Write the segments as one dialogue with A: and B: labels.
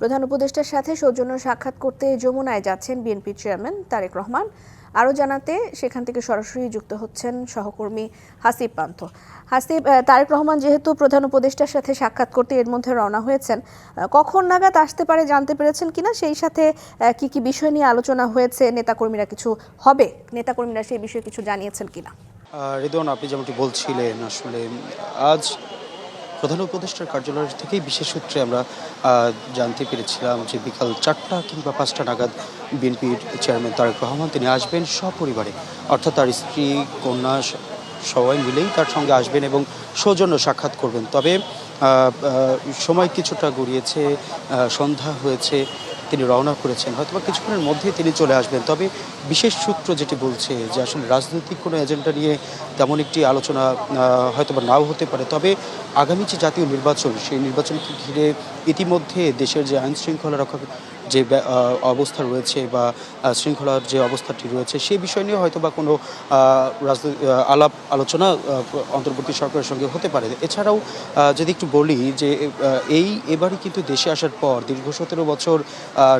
A: প্রধান উপদেষ্টার সাথে সৌজন্য সাক্ষাৎ করতে যমুনায় যাচ্ছেন বিএনপি চেয়ারম্যান তারেক রহমান। আরও জানাতে সেখান থেকে সরাসরি যুক্ত হচ্ছেন সহকর্মী হাসিব পান্থ। হাসিব, তারেক রহমান যেহেতু প্রধান উপদেষ্টার সাথে সাক্ষাৎ করতে এর মধ্যে রওনা হয়েছেন, কখন নাগাদ আসতে পারে জানতে পেরেছেন কিনা? সেই সাথে কি কি বিষয় নিয়ে আলোচনা হয়েছে? নেতাকর্মীরা সেই বিষয়ে কিছু জানিয়েছেন কিনা?
B: রিদওয়ান, আপনি যেমনটি বলছিলেন, আসলে আজ প্রধান উপদেষ্টার কার্যালয় থেকেই বিশেষ সূত্রে আমরা জানতে পেরেছিলাম যে বিকাল 4টা কিংবা 5টা নাগাদ বিএনপির চেয়ারম্যান তারেক রহমান তিনি আসবেন সপরিবারে, অর্থাৎ তার স্ত্রী, কন্যা সবাই মিলেই তার সঙ্গে আসবেন এবং সৌজন্য সাক্ষাৎ করবেন। তবে সময় কিছুটা গড়িয়েছে, সন্ধ্যা হয়েছে, তিনি রওনা করেছেন, হয়তো কিছুক্ষণের মধ্যেই তিনি চলে আসবেন। তবে বিশেষ সূত্র যেটি বলছে যে আসলে রাজনৈতিক কোনো এজেন্ডা নিয়ে তেমন একটি আলোচনা হয়তো নাও হতে পারে। তবে আগামী যে জাতীয় নির্বাচন, সেই নির্বাচনকে ঘিরে ইতিমধ্যে দেশের যে আইন শৃঙ্খলা রক্ষা যে অবস্থা রয়েছে বা শৃঙ্খলার যে অবস্থাটি রয়েছে, সেই বিষয় নিয়ে হয়তো বা কোনো আলাপ আলোচনা অন্তর্বর্তী সরকারের সঙ্গে হতে পারে। এছাড়াও যদি একটু বলি যে এবারই কিন্তু দেশে আসার পর দীর্ঘ 17 বছর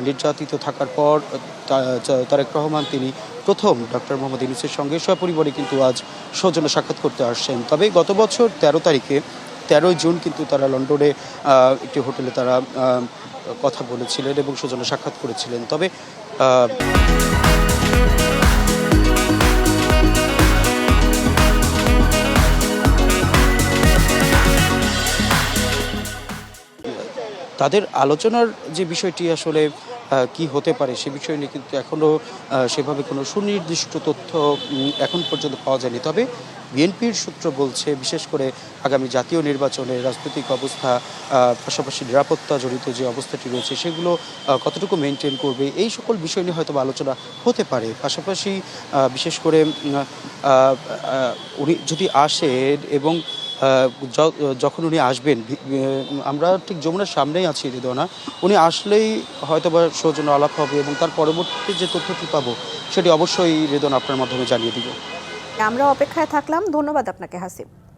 B: নির্যাতিত থাকার পর তারেক রহমান তিনি প্রথম ডক্টর মোহাম্মদ ইউনূসের সঙ্গে সপরিবারে কিন্তু আজ সৌজন্য সাক্ষাৎ করতে আসছেন। তবে গত বছর 13 জুন কিন্তু তারা লন্ডনে একটি হোটেলে তারা কথা বলেছিলেন এবং সৌজন্য সাক্ষাৎ করেছিলেন। তবে তাদের আলোচনার যে বিষয়টি আসলে কি হতে পারে সে বিষয় নিয়ে কিন্তু এখনও সেভাবে কোনো সুনির্দিষ্ট তথ্য এখন পর্যন্ত পাওয়া যায়নি। তবে বিএনপির সূত্র বলছে, বিশেষ করে আগামী জাতীয় নির্বাচনে রাজনৈতিক অবস্থা, পাশাপাশি নিরাপত্তা জড়িত যে অবস্থাটি রয়েছে সেগুলো কতটুকু মেনটেন করবে, এই সকল বিষয় নিয়ে হয়তো আলোচনা হতে পারে। পাশাপাশি বিশেষ করে উনি যদি আসেন এবং যখন উনি আসবেন, আমরা ঠিক যমুনার সামনেই আছি রিদওয়ানা, উনি আসলেই হয়তোবা সৌজন্য আলাপ হবে এবং তার পরবর্তী যে তথ্যটি পাবো সেটি অবশ্যই রিদওয়ানা আপনার মাধ্যমে জানিয়ে দিব।
A: আমরা অপেক্ষায় থাকলাম। ধন্যবাদ আপনাকে হাসিব।